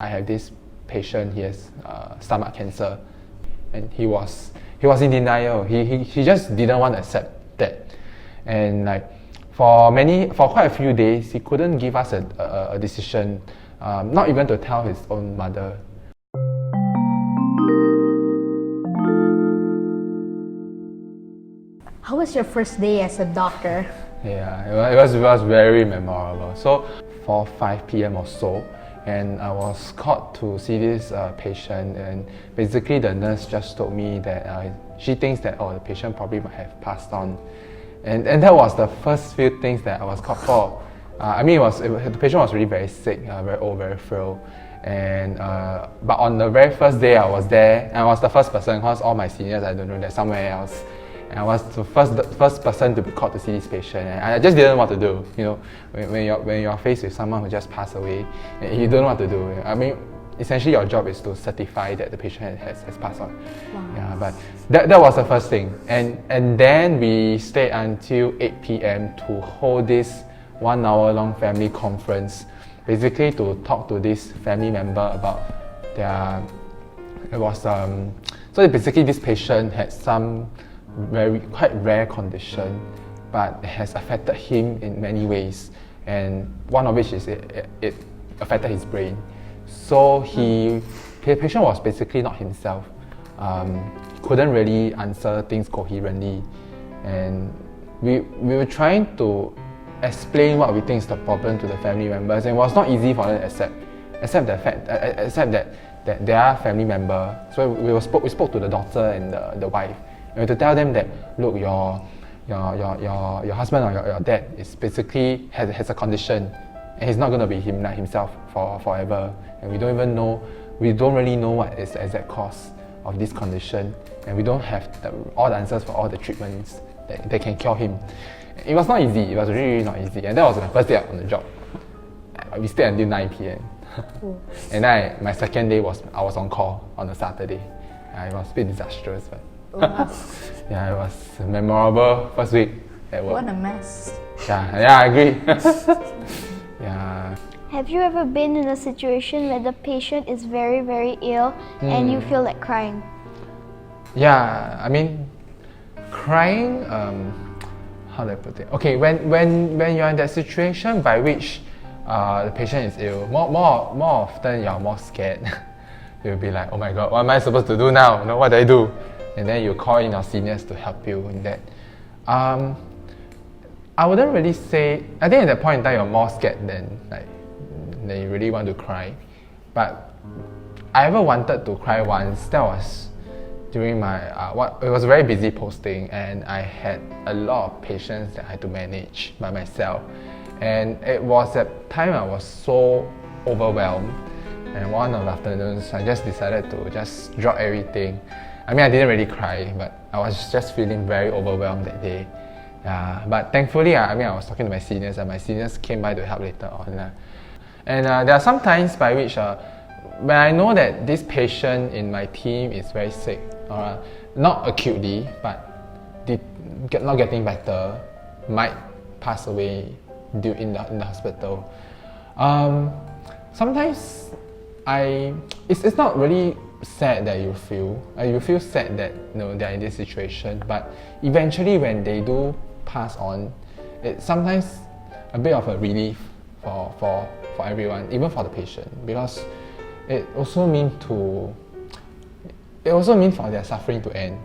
I have this patient, he has stomach cancer, and he was in denial. He just didn't want to accept that, and like for quite a few days, he couldn't give us a decision, not even to tell his own mother. How was your first day as a doctor? Yeah, it was very memorable. So 5 p.m. or so, and I was called to see this patient, and basically the nurse just told me that she thinks that the patient probably might have passed on, and that was the first few things that I was called for. The patient was really very sick, very old, very frail, and but on the very first day I was there, and I was the first person because all my seniors, I don't know, they're somewhere else. And I was the first person to be called to see this patient, and I just didn't know what to do. You know, when you're faced with someone who just passed away, and you don't know what to do. I mean, essentially your job is to certify that the patient has passed on. Wow. Yeah, but that was the first thing, and then we stayed until 8 p.m. to hold this 1 hour long family conference, basically to talk to this family member about their. So basically this patient had some quite rare condition, but it has affected him in many ways, and one of which is it affected his brain. So the patient was basically not himself, couldn't really answer things coherently, and we were trying to explain what we think is the problem to the family members, and it was not easy for them to accept that they are family member. So we spoke to the daughter and the wife, and to tell them that, look, your husband or your dad is basically has a condition, and he's not going to be himself for forever, and we don't really know what is the exact cause of this condition, and we don't have all the answers for all the treatments that can cure him. It was not easy. It was really not easy, and that was my first day on the job. We stayed until 9 p.m. And then my second day I was on call on a Saturday. It was a bit disastrous, but yeah, it was a memorable first week at work. What a mess. Yeah, I agree. Yeah. Have you ever been in a situation where the patient is very, very ill and you feel like crying? Yeah, I mean, crying, how do I put it? Okay, when you're in that situation by which the patient is ill, more often you're more scared. You'll be like, oh my god, what am I supposed to do now? What do I do? And then you call in your seniors to help you in that. I wouldn't really say, I think at that point in time you're more scared than you really want to cry. But I ever wanted to cry once. That was during my, it was a very busy posting, and I had a lot of patients that I had to manage by myself. And it was at time I was so overwhelmed, and one of the afternoons I just decided to just drop everything. I mean, I didn't really cry, but I was just feeling very overwhelmed that day. But thankfully, I was talking to my seniors, and my seniors came by to help later on. And there are some times by which, when I know that this patient in my team is very sick, not acutely, but not getting better, might pass away in the hospital. Sometimes it's not really sad that you feel sad that they're in this situation, but eventually when they do pass on, it's sometimes a bit of a relief for everyone, even for the patient, because it also means for their suffering to end.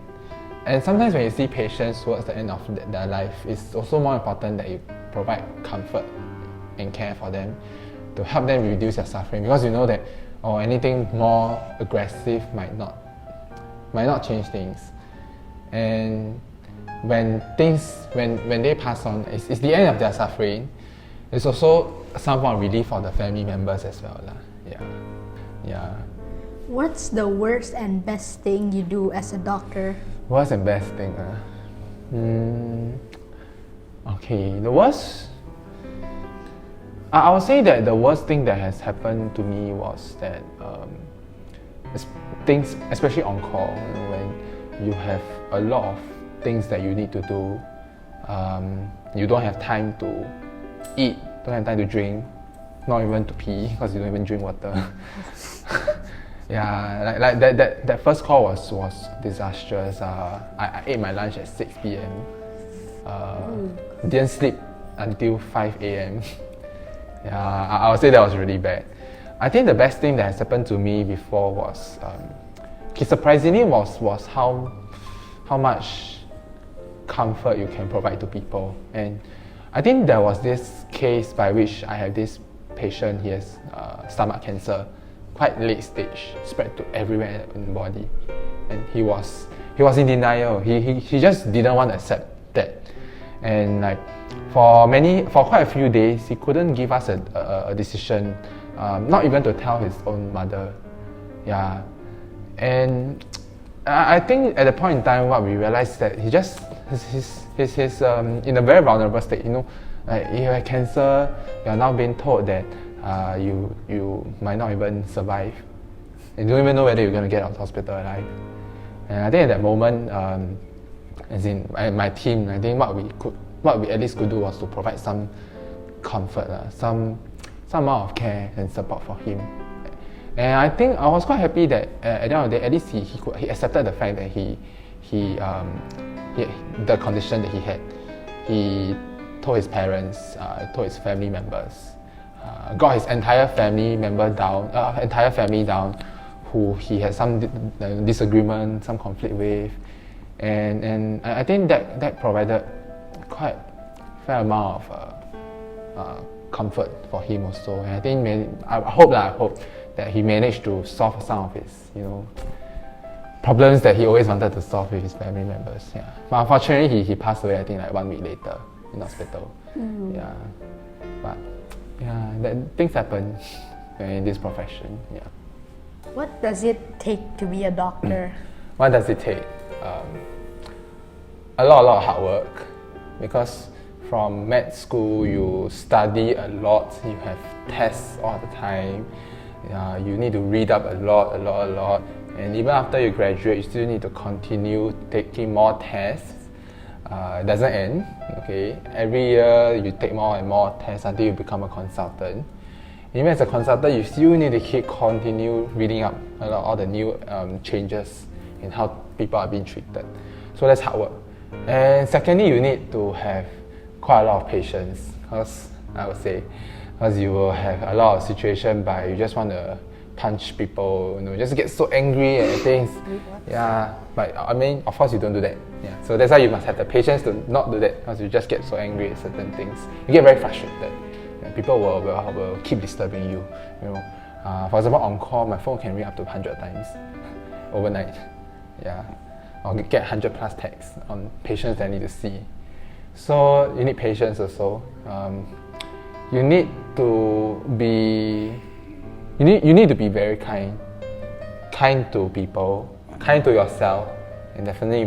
And sometimes when you see patients towards the end of their life, it's also more important that you provide comfort and care for them to help them reduce their suffering, because you know that anything more aggressive might not change things. And when they pass on, it's the end of their suffering. It's also some form of relief for the family members as well. Yeah. What's the worst and best thing you do as a doctor? Worst and best thing? Okay, the worst. I would say that the worst thing that has happened to me was that things, especially on call, when you have a lot of things that you need to do, you don't have time to eat, don't have time to drink, not even to pee because you don't even drink water. Yeah, like that first call was disastrous. I ate my lunch at 6 p.m. Didn't sleep until 5 a.m. Yeah, I would say that was really bad. I think the best thing that has happened to me before was, surprisingly, was how much comfort you can provide to people. And I think there was this case by which I have this patient. He has stomach cancer, quite late stage, spread to everywhere in the body, and he was in denial. He just didn't want to accept that, and like for quite a few days, he couldn't give us a decision, not even to tell his own mother. Yeah, and I think at the point in time, what we realized that he's in a very vulnerable state. You know, like you have cancer, you are now being told that you might not even survive. You don't even know whether you're going to get out of the hospital alive. And I think at that moment, as in my team, I think what we at least could do was to provide some comfort, some amount of care and support for him. And I think I was quite happy that at the end of the day, at least he accepted the fact that he the condition that he had. He told his parents, told his family members, got his entire family down, who he had some disagreement, some conflict with, and I think that provided quite fair amount of comfort for him also. And I think I hope that he managed to solve some of his problems that he always wanted to solve with his family members. Yeah, but unfortunately he passed away, I think like 1 week later in hospital. Yeah, but yeah, things happen in this profession. Yeah. What does it take to be a doctor? What does it take? A lot of hard work, because from med school you study a lot, you have tests all the time, you need to read up a lot, and even after you graduate you still need to continue taking more tests. It doesn't end, okay? Every year you take more and more tests until you become a consultant. Even as a consultant, you still need to continue reading up all the new changes in how people are being treated. So that's hard work. And secondly, you need to have quite a lot of patience, because you will have a lot of situations by you just want to punch people, just get so angry at things. Yeah, but I mean, of course you don't do that. Yeah, so that's why you must have the patience to not do that, because you just get so angry at certain things. You get very frustrated. People will keep disturbing you. For example, on call, my phone can ring up to 100 times overnight. Yeah, or get 100 plus texts on patients that I need to see. So you need patience also. You need to be very kind to people, kind to yourself, and definitely you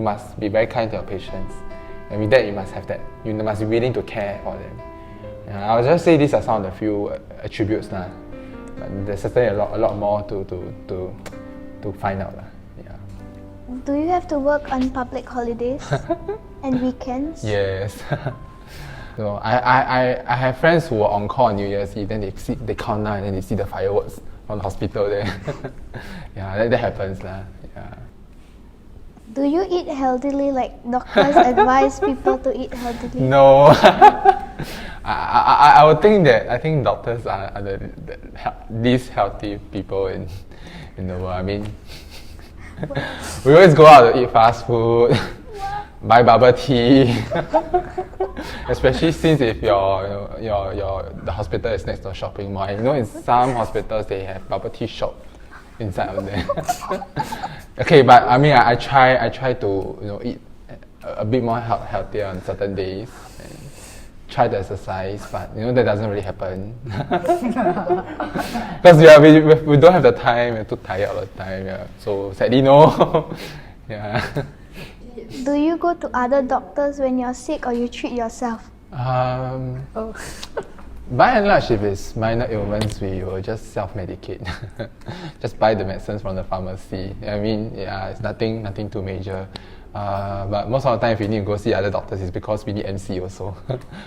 must be very kind to your patients. And with that, you must have that. You must be willing to care for them. I'll just say these are some of the few attributes, but there's certainly a lot more to find out. Yeah. Do you have to work on public holidays and weekends? Yes. So I have friends who are on call on New Year's Eve, then they count down and then they see the fireworks from the hospital there. Yeah, that happens. Yeah. Do you eat healthily, like doctors advise people to eat healthily? No. I would think that doctors are the least healthy people in the world. I mean, we always go out to eat fast food, buy bubble tea, especially since if the hospital is next to a shopping mall. In some hospitals they have bubble tea shop inside of there. Okay, but I mean, I try to eat a bit more healthier on certain days. And try to exercise, but that doesn't really happen. Because we don't have the time, we're too tired all the time. Yeah. So sadly, no. Yeah. Do you go to other doctors when you're sick, or you treat yourself? By and large, if it's minor ailments, we will just self-medicate. Just buy the medicines from the pharmacy. I mean, yeah, it's nothing too major. But most of the time, if we need to go see other doctors, it's because we need MC also,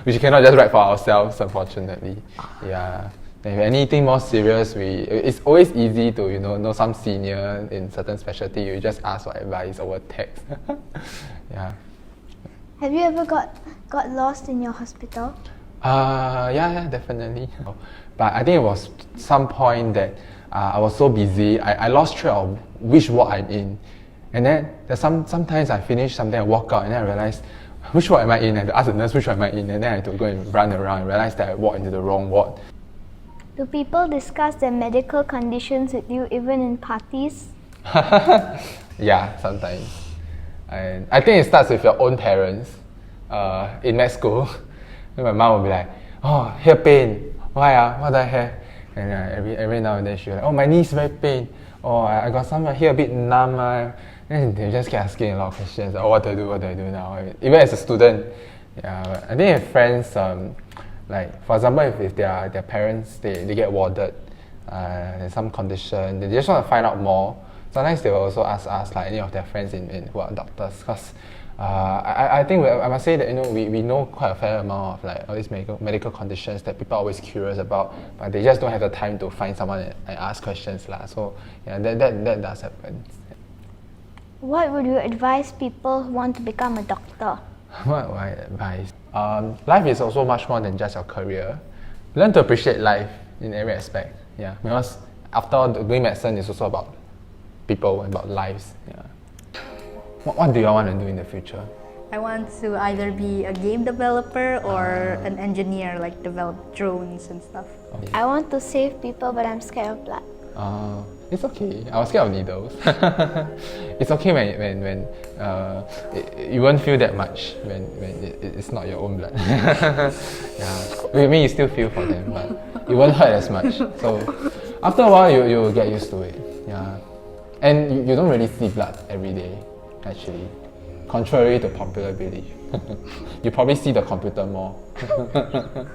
which we cannot just write for ourselves, unfortunately. Yeah. If anything more serious, it's always easy to know some senior in certain specialty. You just ask for advice over text. Yeah. Have you ever got lost in your hospital? Yeah, definitely. But I think it was some point that I was so busy, I lost track of which ward I'm in. And then there's sometimes I finish something, I walk out, and then I realize, which ward am I in? I had to ask the nurse which ward am I in, and then I had to go and run around and realize that I walked into the wrong ward. Do people discuss their medical conditions with you even in parties? Yeah, sometimes. And I think it starts with your own parents. In med school, my mom will be like, "Oh, here pain. Why? What do I have?" And every now and then she'll like, "Oh, my knee's very pain. Oh, I got some here a bit numb." And they just keep asking a lot of questions. Oh, what do I do? What do I do now? Even as a student, yeah. I think if friends, like for example, if their parents they get warded, there's some condition, they just want to find out more. Sometimes they will also ask us, like any of their friends who are doctors, because I think I must say that we know quite a fair amount of like all these medical conditions that people are always curious about, but they just don't have the time to find someone and ask questions lah. So yeah, that does happen. What would you advise people who want to become a doctor? What would I advise? Life is also much more than just your career. Learn to appreciate life in every aspect. Yeah, because after all, doing medicine is also about people, about lives. Yeah. What do you want to do in the future? I want to either be a game developer or an engineer, like develop drones and stuff. Okay. I want to save people, but I'm scared of blood. It's okay. I was scared of needles. It's okay when you won't feel that much when it's not your own blood. Yeah, I mean you still feel for them, but it won't hurt as much. So after a while you will get used to it. Yeah, and you don't really see blood every day, actually. Contrary to popular belief, you probably see the computer more.